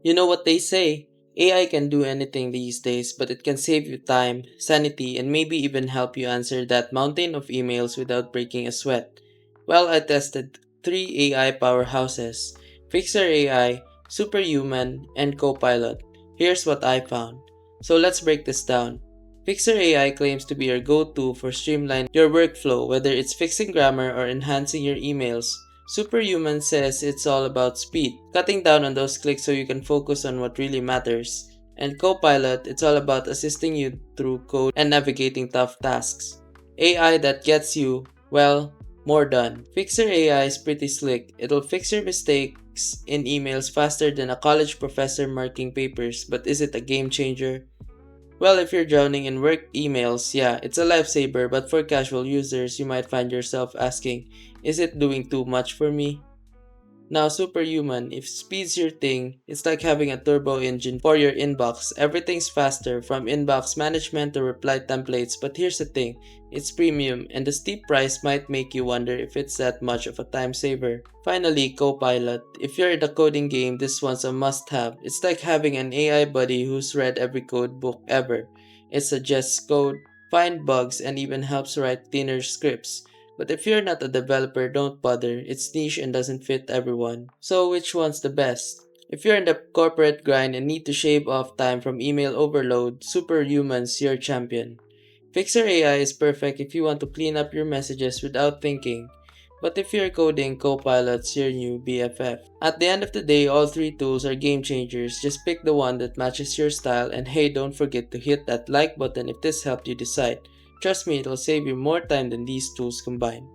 You know what they say? AI can do anything these days, but it can save you time, sanity, and maybe even help you answer that mountain of emails without breaking a sweat. Well, I tested three AI powerhouses: Fyxer AI, Superhuman, and Copilot. Here's what I found. So let's break this down. Fyxer AI claims to be your go-to for streamlining your workflow, whether it's fixing grammar or enhancing your emails. Superhuman says it's all about speed, cutting down on those clicks so you can focus on what really matters. And Copilot, it's all about assisting you through code and navigating tough tasks. AI that gets you, well, more done. Fixer AI is pretty slick. It'll fix your mistakes in emails faster than a college professor marking papers, but is it a game changer? Well, if you're drowning in work emails, yeah, it's a lifesaver, but for casual users, you might find yourself asking, is it doing too much for me? Now, Superhuman, if speed's your thing, it's like having a turbo engine for your inbox. Everything's faster, from inbox management to reply templates, but here's the thing, it's premium, and the steep price might make you wonder if it's that much of a time saver. Finally, Copilot. If you're in the coding game, this one's a must-have. It's like having an AI buddy who's read every code book ever. It suggests code, finds bugs, and even helps write thinner scripts. But if you're not a developer, don't bother. It's niche and doesn't fit everyone. So which one's the best? If you're in the corporate grind and need to shave off time from email overload, Superhuman's your champion. Fixer AI is perfect if you want to clean up your messages without thinking. But if you're coding, Copilot's your new BFF. At the end of the day, all three tools are game changers. Just pick the one that matches your style, and hey, don't forget to hit that like button if this helped you decide. Trust me, it'll save you more time than these tools combined.